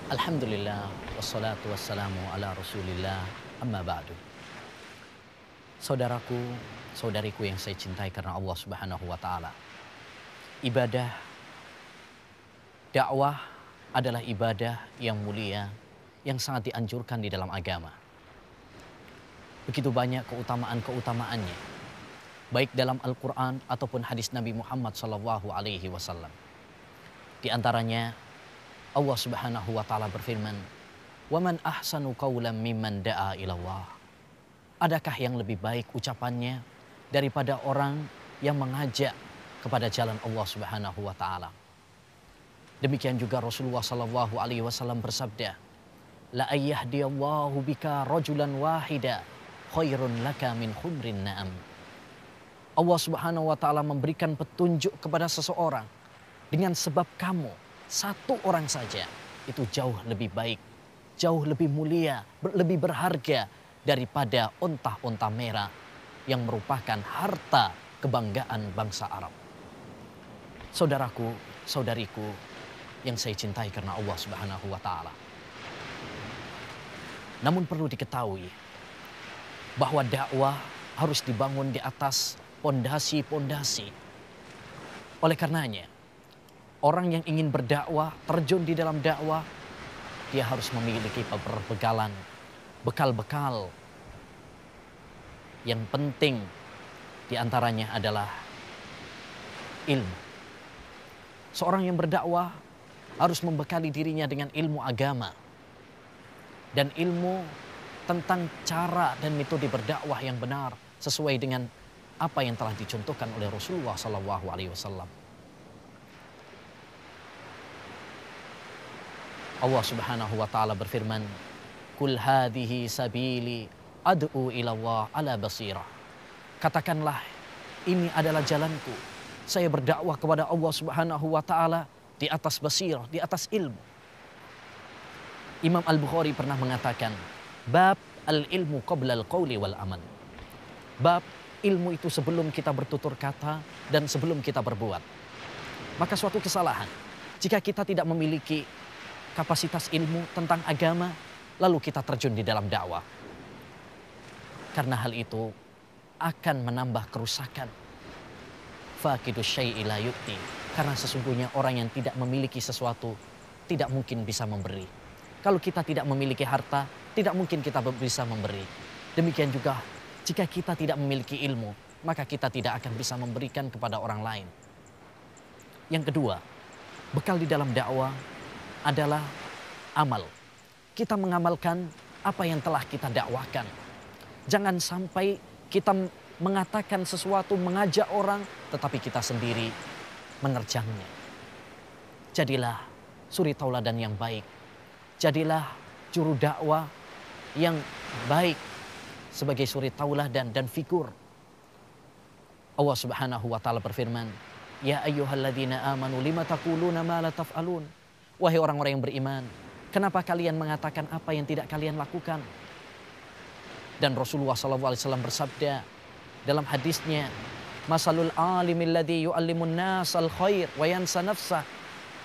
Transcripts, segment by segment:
Alhamdulillah, wassalatu wassalamu ala rasulillah, amma ba'du. Saudaraku, saudariku yang saya cintai karena Allah subhanahu wa ta'ala. Ibadah, dakwah adalah ibadah yang mulia, yang sangat dianjurkan di dalam agama. Begitu banyak keutamaan-keutamaannya, baik dalam Al-Quran ataupun hadis Nabi Muhammad SAW. Di antaranya, Allah subhanahu wa ta'ala berfirman, "Waman ahsanu qawlan mimman da'a ilallah." Adakah yang lebih baik ucapannya daripada orang yang mengajak kepada jalan Allah subhanahu wa ta'ala. Demikian juga Rasulullah sallallahu alaihi wasallam bersabda, "La ayyahdiyallahu bika rajulan wahida khairun laka min khumrin na'am." Allah subhanahu wa ta'ala memberikan petunjuk kepada seseorang dengan sebab kamu satu orang saja, itu jauh lebih baik, jauh lebih mulia, lebih berharga daripada onta-onta merah yang merupakan harta kebanggaan bangsa Arab. Saudaraku, saudariku yang saya cintai karena Allah subhanahu wa ta'ala. Namun perlu diketahui bahwa dakwah harus dibangun di atas pondasi-pondasi. Oleh karenanya, orang yang ingin berdakwah, terjun di dalam dakwah, dia harus memiliki perbekalan, bekal-bekal yang penting di antaranya adalah ilmu. Seorang yang berdakwah harus membekali dirinya dengan ilmu agama dan ilmu tentang cara dan metode berdakwah yang benar sesuai dengan apa yang telah dicontohkan oleh Rasulullah SAW. Allah subhanahu wa ta'ala berfirman, "Kul hadhihi sabili ad'u ila Allah ala basirah." Katakanlah, ini adalah jalanku. Saya berdakwah kepada Allah subhanahu wa ta'ala di atas basirah, di atas ilmu. Imam Al-Bukhari pernah mengatakan, bab al-ilmu qabla al-qawli wal aman. Bab ilmu itu sebelum kita bertutur kata dan sebelum kita berbuat. Maka suatu kesalahan jika kita tidak memiliki kapasitas ilmu tentang agama, lalu kita terjun di dalam dakwah. Karena hal itu akan menambah kerusakan. Faqidu syai'i la yu'ti. Karena sesungguhnya orang yang tidak memiliki sesuatu tidak mungkin bisa memberi. Kalau kita tidak memiliki harta, tidak mungkin kita bisa memberi. Demikian juga jika kita tidak memiliki ilmu, maka kita tidak akan bisa memberikan kepada orang lain. Yang kedua, bekal di dalam dakwah adalah amal. Kita mengamalkan apa yang telah kita dakwahkan. Jangan sampai kita mengatakan sesuatu, mengajak orang, tetapi kita sendiri menerjangnya. Jadilah suri tauladan yang baik. Jadilah juru dakwah yang baik sebagai suri tauladan dan figur. Allah subhanahu wa ta'ala berfirman, "Ya ayyuhalladzina amanu lima taquluna ma la taf'alun." Wahai orang-orang yang beriman, kenapa kalian mengatakan apa yang tidak kalian lakukan? Dan Rasulullah SAW bersabda dalam hadisnya, "Masalul alimil ladzi yu'allimun nas al khair wa yansa nafsah,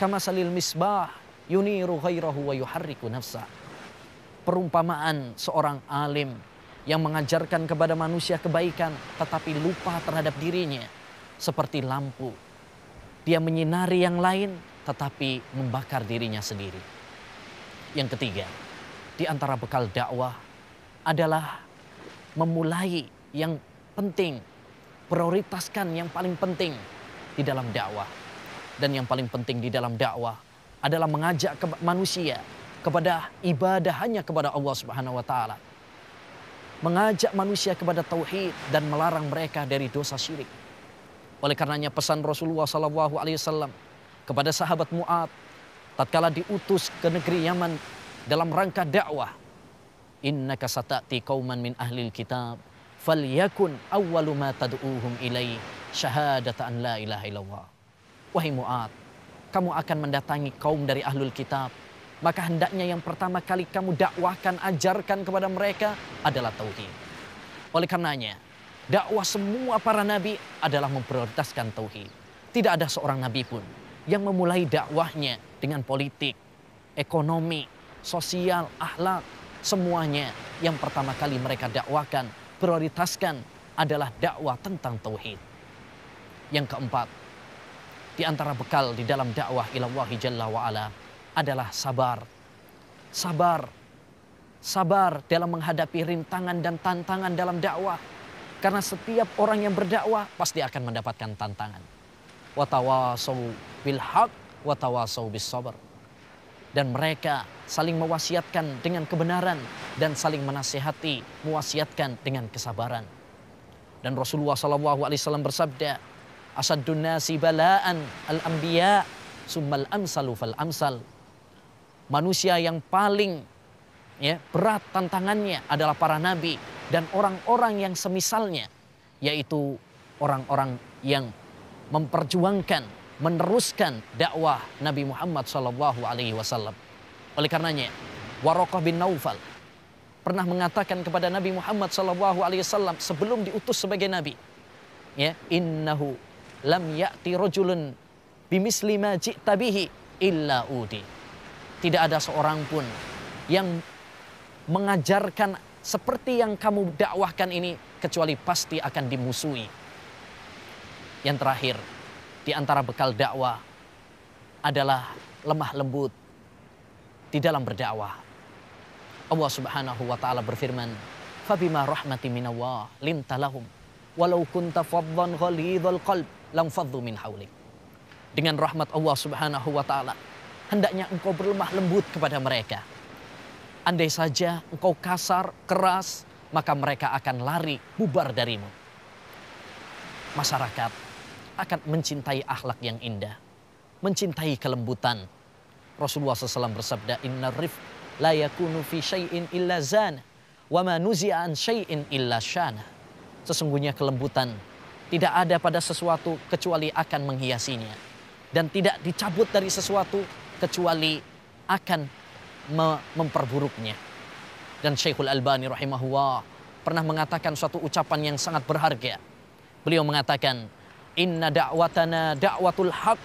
kamasalil misbah yuniru ghairahu wa yuharriku nafsah." Perumpamaan seorang alim yang mengajarkan kepada manusia kebaikan tetapi lupa terhadap dirinya seperti lampu. Dia menyinari yang lain tetapi membakar dirinya sendiri. Yang ketiga, di antara bekal dakwah adalah memulai yang penting, prioritaskan yang paling penting di dalam dakwah. Dan yang paling penting di dalam dakwah adalah mengajak manusia kepada ibadah hanya kepada Allah Subhanahu wa taala. Mengajak manusia kepada tauhid dan melarang mereka dari dosa syirik. Oleh karenanya pesan Rasulullah SAW kepada sahabat Mu'adz tatkala diutus ke negeri Yaman dalam rangka dakwah, "Innaka sata'ti qauman min ahlil kitab falyakun awwalu ma tad'uuhum ilaihi syahadata an la ilaha illallah." Wahai Mu'adz, kamu akan mendatangi kaum dari ahlul kitab, maka hendaknya yang pertama kali kamu dakwahkan, ajarkan kepada mereka adalah tauhid. Oleh karenanya, dakwah semua para nabi adalah memprioritaskan tauhid. Tidak ada seorang nabi pun yang memulai dakwahnya dengan politik, ekonomi, sosial, akhlak, semuanya yang pertama kali mereka dakwakan, prioritaskan adalah dakwah tentang tauhid. Yang keempat, di antara bekal di dalam dakwah ilallahi jalla wa'ala adalah sabar. Sabar dalam menghadapi rintangan dan tantangan dalam dakwah. Karena setiap orang yang berdakwah pasti akan mendapatkan tantangan. Watawasau bil haq, watawasau bis sabr. Dan mereka saling mewasiatkan dengan kebenaran dan saling menasihati, mewasiatkan dengan kesabaran. Dan Rasulullah SAW bersabda, asaddun nasi bala'an al-anbiya summal amsalu fal amsal. Manusia yang paling berat tantangannya adalah para nabi dan orang-orang yang semisalnya, yaitu orang-orang yang memperjuangkan, meneruskan dakwah Nabi Muhammad SAW. Oleh karenanya, Waraqah bin Naufal pernah mengatakan kepada Nabi Muhammad SAW sebelum diutus sebagai nabi, innahu lam ya'ti rajulun bimisli ma ji'ta bihi illa udi. Tidak ada seorang pun yang mengajarkan seperti yang kamu dakwahkan ini kecuali pasti akan dimusuhi. Yang terakhir, di antara bekal dakwah adalah lemah lembut di dalam berdakwah. Allah Subhanahu wa taala berfirman, "Fabima rahmatin minallah linta lahum walau kunta faddan ghalidhal qalb lam faddu min haulik." Dengan rahmat Allah Subhanahu wa taala, hendaknya engkau berlemah lembut kepada mereka. Andai saja engkau kasar, keras, maka mereka akan lari, bubar darimu. Masyarakat akan mencintai akhlak yang indah, mencintai kelembutan. Rasulullah SAW bersabda, inna rifq la yakunu fi syai'in illa zana, wa ma nuzi'a an syai'in illa syana. Sesungguhnya kelembutan tidak ada pada sesuatu kecuali akan menghiasinya. Dan tidak dicabut dari sesuatu kecuali akan memperburuknya. Dan Syekhul Albani rahimahullah pernah mengatakan suatu ucapan yang sangat berharga. Beliau mengatakan, inna da'watana da'watul haq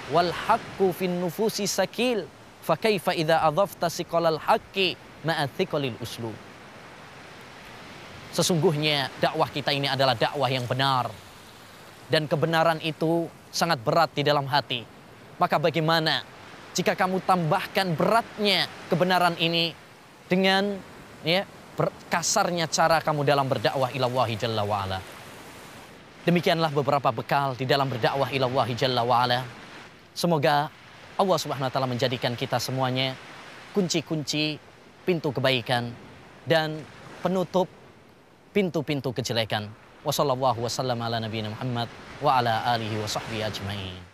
wal haqqu fin nufusi sakil fa kaifa idza adhafta siqalal haqqi ma'a thiqalil uslub. Sesungguhnya dakwah kita ini adalah dakwah yang benar, dan kebenaran itu sangat berat di dalam hati. Maka bagaimana jika kamu tambahkan beratnya kebenaran ini dengan kasarnya cara kamu dalam berdakwah ilallahi jalla wa'ala. Demikianlah beberapa bekal di dalam berdakwah ilallahi jalla wa'ala. Semoga Allah Subhanahu wa taala menjadikan kita semuanya kunci-kunci pintu kebaikan dan penutup pintu-pintu kejelekan. Wassallallahu wasallam ala nabiyina Muhammad wa ala alihi wa sahbihi ajmain.